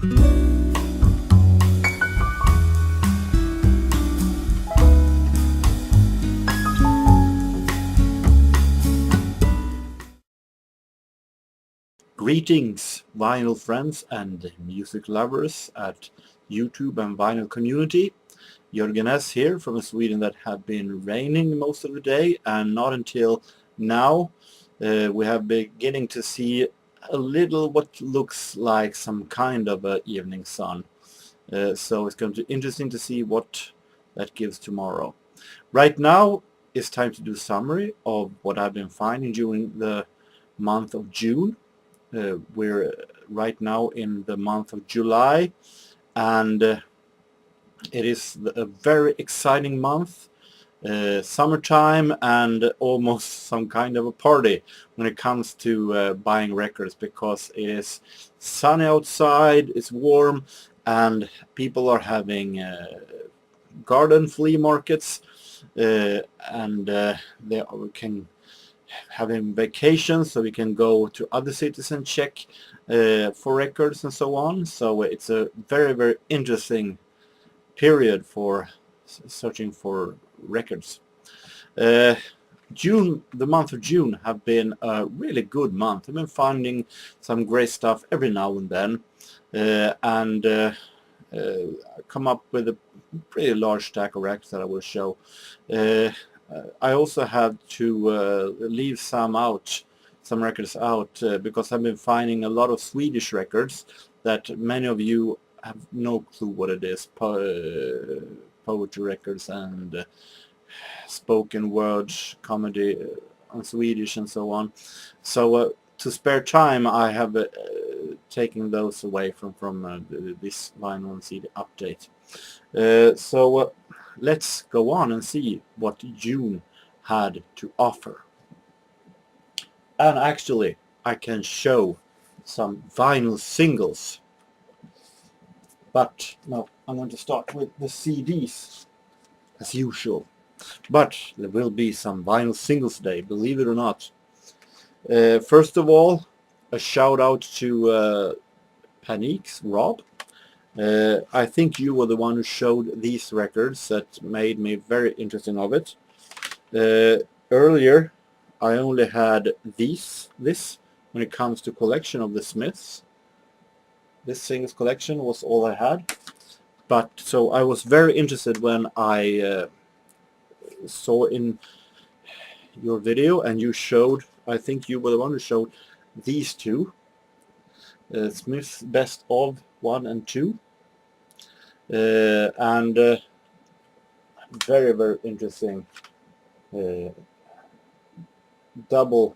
Greetings, vinyl friends and music lovers at YouTube and vinyl community. Jorgens here from Sweden that have been raining most of the day, and not until now we have beginning to see a little what looks like some kind of a evening sun. So it's going to be interesting to see what that gives tomorrow. Right now it's time to do a summary of what I've been finding during the month of June. We're right now in the month of July, and it is a very exciting month, summertime, and almost some kind of a party when it comes to buying records, because it is sunny outside, it's warm, and people are having garden flea markets, and they can having vacations, so we can go to other cities and check for records and so on. So it's a very, very interesting period for searching for records. June, the month of June, have been a really good month. I've been finding some great stuff every now and then, and come up with a pretty large stack of records that I will show. I also had to leave some records out, because I've been finding a lot of Swedish records that many of you have no clue what it is. Poetry records and spoken word comedy on Swedish and so on. So to spare time, I have taken those away from this vinyl and CD update. So let's go on and see what June had to offer. And actually, I can show some vinyl singles. But no, I'm going to start with the CDs, as usual. But there will be some vinyl singles today, believe it or not. First of all, a shout out to Panique's Rob. I think you were the one who showed these records that made me very interested of it. Earlier I only had this when it comes to collection of the Smiths. This singles collection was all I had, but so I was very interested when I saw in your video and you showed, I think you were the one who showed these two, Smith's Best of 1 and 2, and very, very interesting double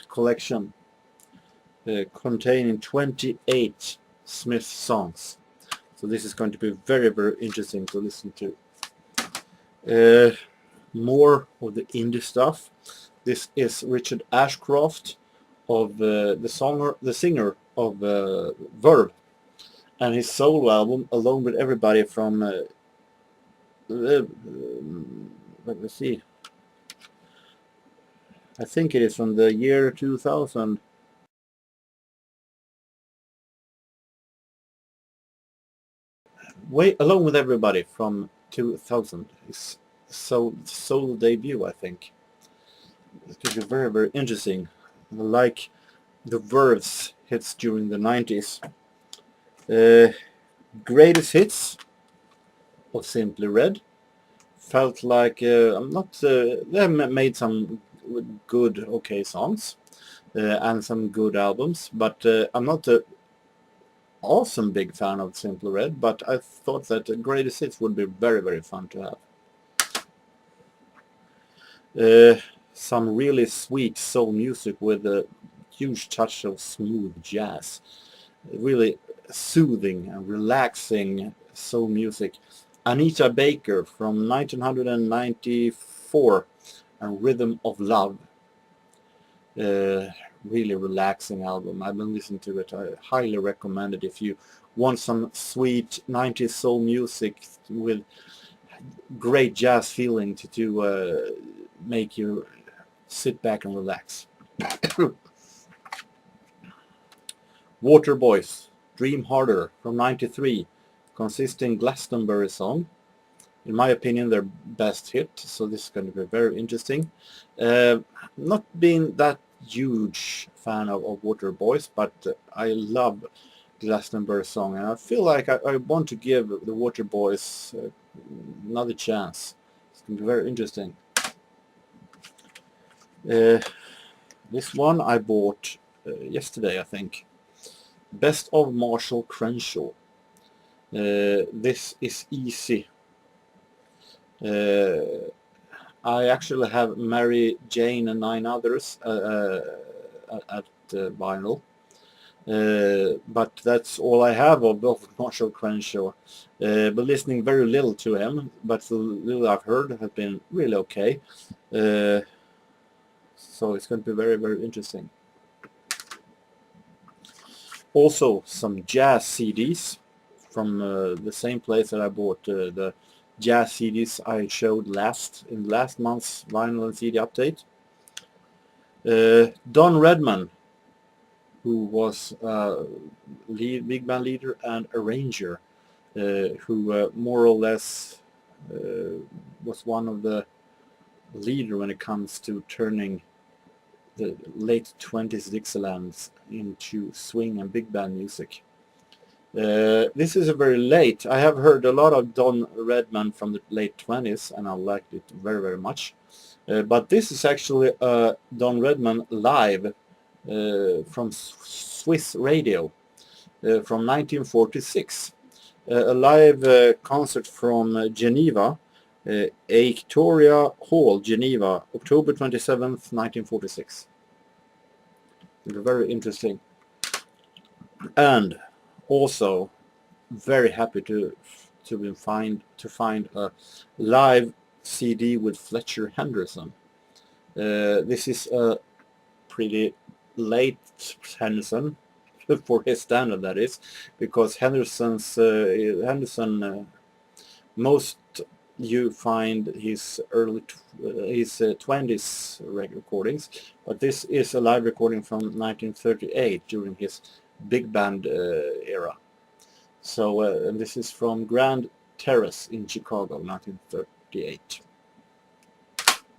collection containing 28 Smith songs. So this is going to be very, very interesting to listen to. More of the indie stuff. This is Richard Ashcroft, of the singer of Verve, and his solo album Alone with Everybody from let me see, I think it is from the year 2000. Alone with Everybody from 2000 is solo debut, I think. It's going to be very, very interesting, like the Verve's hits during the 90s. Greatest hits of Simply Red. Felt like they made some good, okay songs and some good albums, but I'm not a awesome big fan of Simply Red, but I thought that the Greatest Hits would be very, very fun to have. Some really sweet soul music with a huge touch of smooth jazz. Really soothing and relaxing soul music. Anita Baker from 1994 and Rhythm of Love. Really relaxing album. I've been listening to it. I highly recommend it if you want some sweet 90s soul music with great jazz feeling to make you sit back and relax. Waterboys Dream Harder from '93, consisting Glastonbury song. In my opinion, their best hit, so this is going to be very interesting. Not being that huge fan of Waterboys, but I love Glastonbury song, and I feel like I want to give the Waterboys another chance. It's going to be very interesting. This one I bought yesterday, I think. Best of Marshall Crenshaw. This is easy. I actually have Mary Jane and 9 others at vinyl, but that's all I have of Marshall Crenshaw. But listening very little to him, but the little I've heard has been really okay. So it's going to be very, very interesting. Also some jazz CDs from the same place that I bought the jazz CDs I showed in last month's vinyl and CD update. Don Redman, who was big band leader and arranger, who more or less was one of the leader when it comes to turning the late 20s Dixieland into swing and big band music. This is a very late. I have heard a lot of Don Redman from the late 20s, and I liked it very, very much. But this is actually Don Redman live from Swiss radio from 1946. A live concert from Geneva, Victoria Hall, Geneva, October 27th, 1946. Very interesting. And also very happy to find a live CD with Fletcher Henderson. This is a pretty late Henderson for his standard, that is, because Henderson most you find his early 20s recordings, but this is a live recording from 1938 during his big band era. So and this is from Grand Terrace in Chicago, 1938.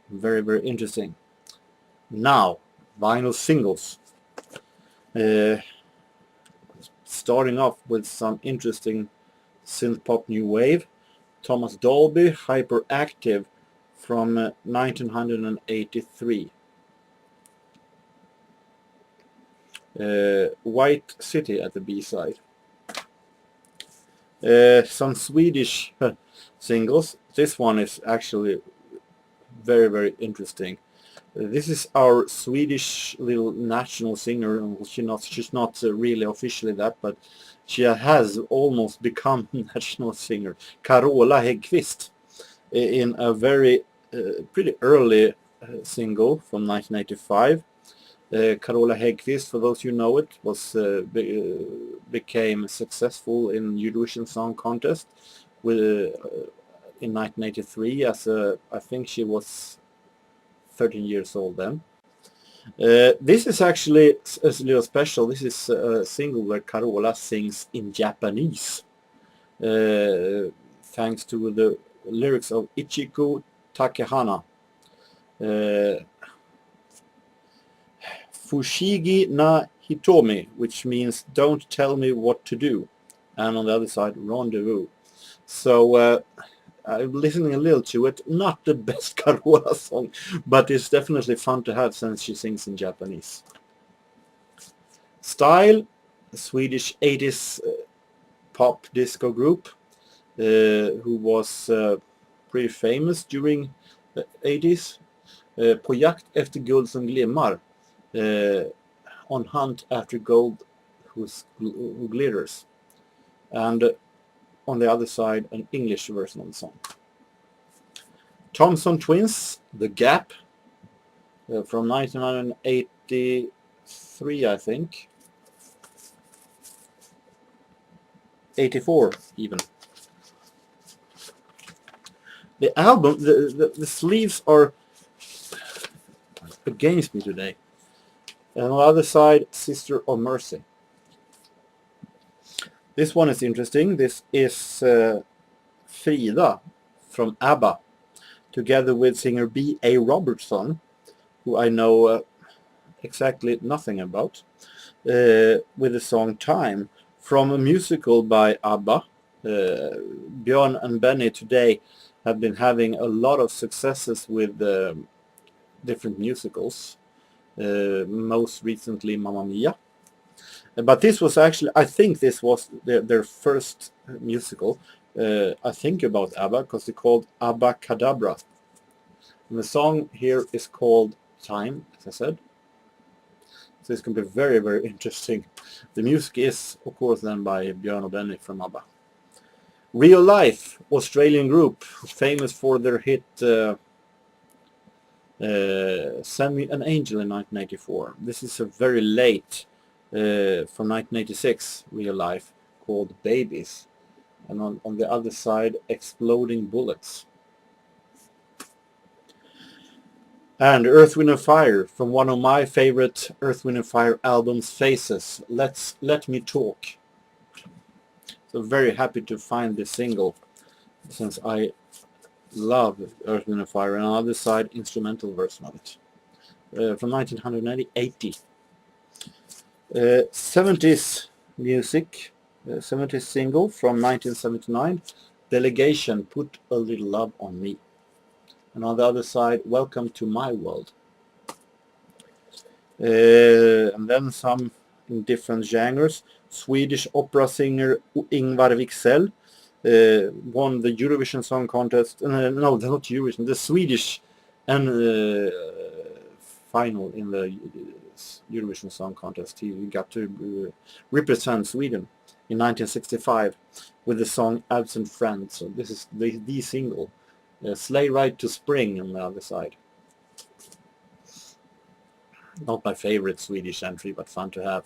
Very, very interesting. Now, vinyl singles. Starting off with some interesting synth pop new wave. Thomas Dolby, Hyperactive from 1983. White City at the B-side. Some Swedish singles. This one is actually very, very interesting. This is our Swedish little national singer. She's not really officially that, but she has almost become national singer. Carola Häggkvist, in a very pretty early single from 1985. Carola Häggkvist, for those who know it, became successful in Eurovision Song Contest with in 1983 as I think she was 13 years old then. This is actually a little special. This is a single where Carola sings in Japanese, thanks to the lyrics of Ichiko Takehana. Fushigi Na Hitomo, which means don't tell me what to do, and on the other side, rendezvous. So I'm listening a little to it. Not the best Carola song, but it's definitely fun to have since she sings in Japanese. Style, a Swedish 80s pop disco group who was pretty famous during the 80s. På jakt efter guld som glimmar. On hunt after gold who glitters. And on the other side, an English version of the song. Thompson Twins, The Gap, from 1983, I think. 84 even. The album, the sleeves are against me today. And on the other side, Sister of Mercy. This one is interesting. This is Frida from ABBA, together with singer B.A. Robertson, who I know exactly nothing about, with the song Time, from a musical by ABBA. Björn and Benny today have been having a lot of successes with different musicals, most recently Mamma Mia. But this was actually, I think this was their first musical. I think about ABBA because it's called ABBA Cadabra. And the song here is called Time, as I said. So it's going to be very, very interesting. The music is, of course, then by Björn and Benny from ABBA. Real Life, Australian group, famous for their hit Send Me an Angel in 1984. This is a very late from 1986 Real Life called Babies, and on the other side Exploding Bullets. And Earth, Wind & Fire from one of my favorite Earth, Wind & Fire albums, Faces, Let Me Talk. So very happy to find this single, since I love Earth, Wind & Fire, and on the other side instrumental version of it. From 1980. 70s music, 70s single from 1979, Delegation, Put a Little Love on Me. And on the other side, Welcome to My World. And then some in different genres. Swedish opera singer Ingvar Wiksell won the Eurovision Song Contest. No, not Eurovision, the Swedish and final in the Eurovision Song Contest. He got to represent Sweden in 1965 with the song Absent Friend. So this is the single. Sleigh Ride to Spring on the other side. Not my favorite Swedish entry, but fun to have.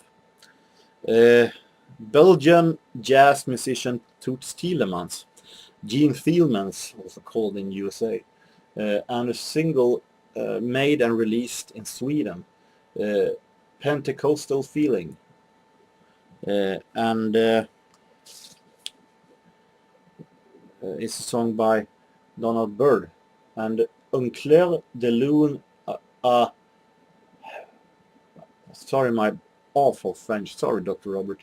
Belgian jazz musician Toots Thielemans, Gene Thielmans, also called in USA, and a single made and released in Sweden, Pentecostal Feeling, and it's a song by Donald Byrd, and Un clair de lune sorry my awful French, sorry Dr. Robert,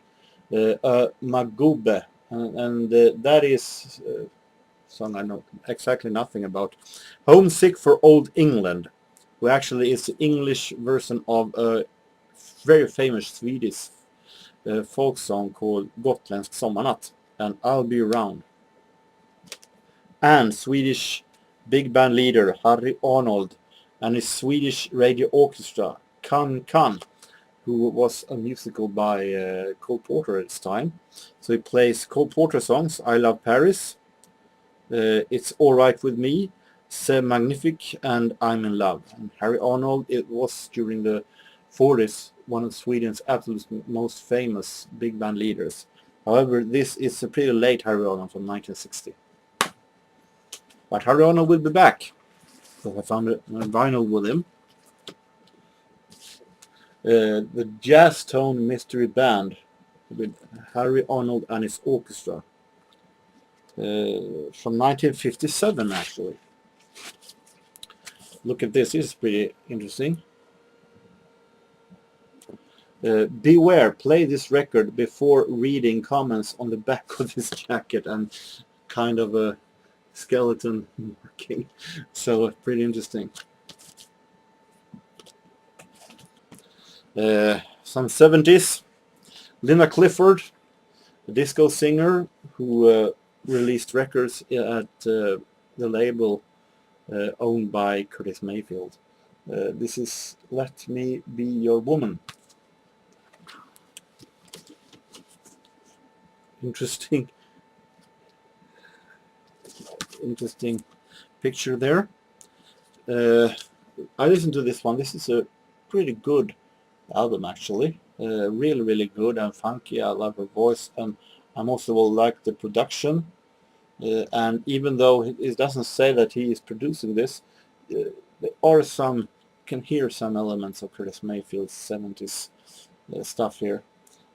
Magube, and that is song I know exactly nothing about. Homesick for Old England, who actually is the English version of a very famous Swedish folk song called Gotländsk sommarnatt, and I'll Be Around. And Swedish big band leader Harry Arnold and his Swedish radio orchestra Kan Kan, who was a musical by Cole Porter at its time. So he plays Cole Porter songs, I Love Paris, It's Alright With Me, C'est Magnifique, and I'm in Love. And Harry Arnold, it was during the 40s one of Sweden's absolute most famous big band leaders. However, this is a pretty late Harry Arnold from 1960. But Harry Arnold will be back, because I found a vinyl with him. The Jazz Tone Mystery Band with Harry Arnold and his orchestra, from 1957 actually. Look at this, this is pretty interesting. Beware, play this record before reading comments on the back of this jacket, and kind of a skeleton marking. So pretty interesting. Some 70s. Linda Clifford, a disco singer who released records at the label owned by Curtis Mayfield. This is Let Me Be Your Woman. Interesting picture there. I listened to this one. This is a pretty good album actually. Really good and funky. I love her voice, and I most of all like the production. And even though it doesn't say that he is producing this, there are some, can hear some elements of Curtis Mayfield's 70s stuff here.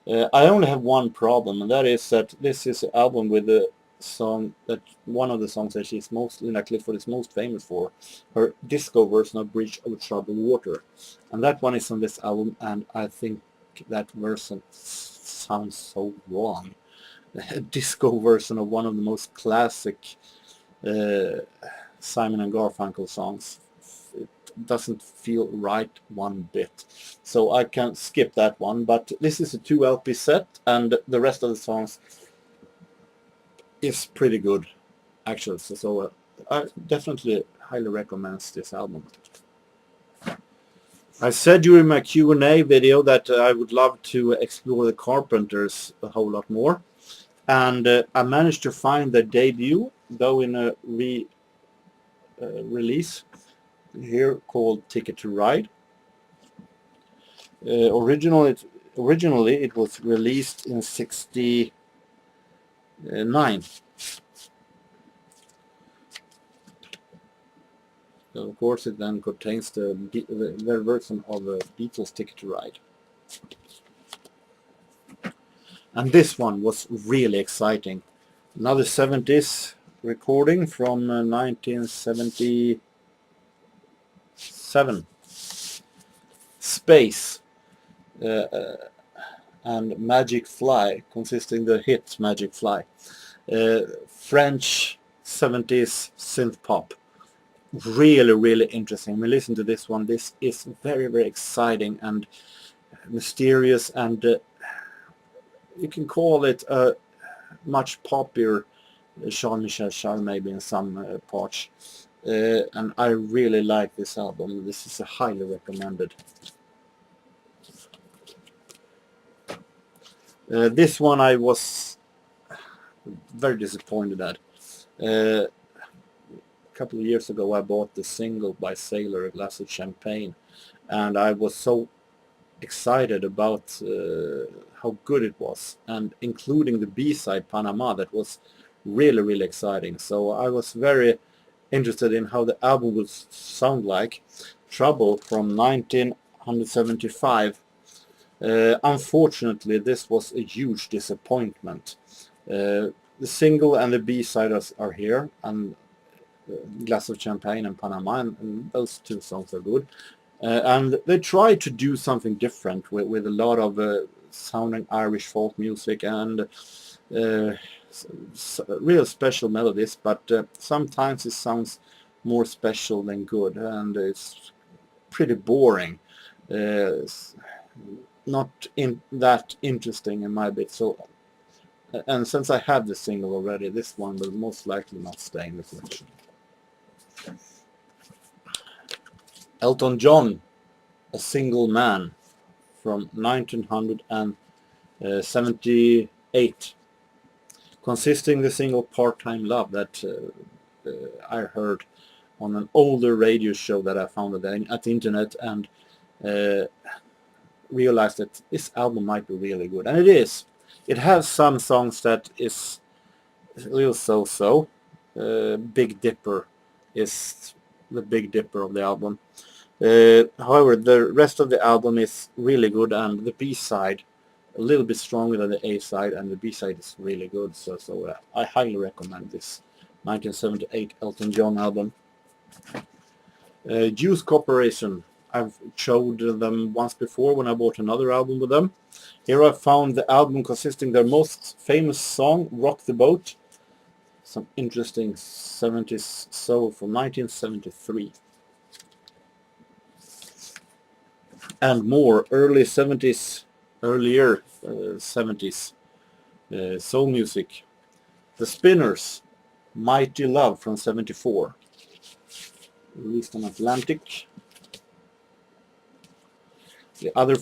I only have one problem, and that is that this is an album with the song that one of the songs that she's most, Linda Clifford, is most famous for, her disco version of Bridge Over Troubled Water, and that one is on this album, and I think that version sounds so wrong. A disco version of one of the most classic Simon and Garfunkel songs. It doesn't feel right one bit. So I can skip that one, but this is a 2 LP set, and the rest of the songs is pretty good, actually. So I definitely highly recommend this album. I said during my Q&A video that I would love to explore the Carpenters a whole lot more, and I managed to find the debut, though in a release here called Ticket to Ride. Originally it was released in '69. So of course it then contains their version of the Beatles' Ticket to Ride. And this one was really exciting. Another 70s recording from 1977. Space and Magic Fly, consisting the hit Magic Fly. French 70s synth pop. Really interesting. We listen to this one. This is very exciting and mysterious, and you can call it a much poppier Jean-Michel Jarre maybe in some parts. And I really like this album. This is a highly recommended. This one I was very disappointed at. A couple of years ago I bought the single by Sailor, A Glass of Champagne, and I was so excited about how good it was, and including the B-side Panama, that was really exciting. So I was very interested in how the album would sound like. Trouble from 1975. Unfortunately, this was a huge disappointment. The single and the B-side are here, and Glass of Champagne and Panama, and those two songs are good. And they tried to do something different with a lot of sounding Irish folk music and real special melodies, but sometimes it sounds more special than good, and it's pretty boring. Not that interesting in my bit. So, and since I have the single already, this one will most likely not stay in the collection. Elton John, A Single Man, from 1978, consisting the single Part-Time Love that I heard on an older radio show that I found at the internet, and realized that this album might be really good, and it is. It has some songs that is a little so-so. Big Dipper is the Big Dipper of the album. However, the rest of the album is really good, and the B-side a little bit stronger than the A-side, and the B-side is really good. So I highly recommend this 1978 Elton John album. Juice Corporation. I've showed them once before when I bought another album with them. Here I found the album consisting their most famous song, Rock the Boat. Some interesting 70s soul from 1973. And more earlier 70s soul music. The Spinners, Mighty Love from 74. Released on Atlantic. The other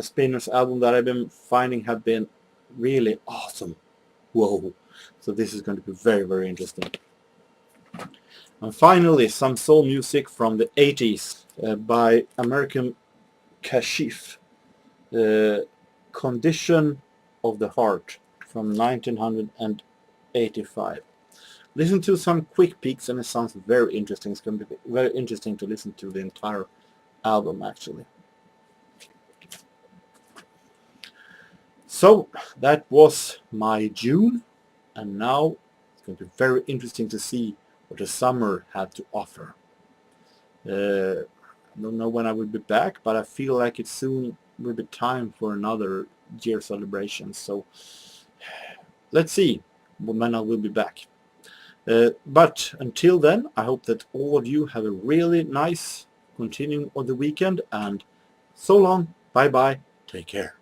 Spinners album that I've been finding have been really awesome. Whoa. So this is going to be very interesting. And finally, some soul music from the 80s by American Kashif. Condition of the Heart from 1985. Listen to some quick peeks and it sounds very interesting. It's going to be very interesting to listen to the entire album actually. So that was my June, and now it's going to be very interesting to see what the summer had to offer. I don't know when I will be back, but I feel like it soon will be time for another year celebration. So let's see when I will be back. But until then, I hope that all of you have a really nice continuing of the weekend, and so long, bye bye, take care.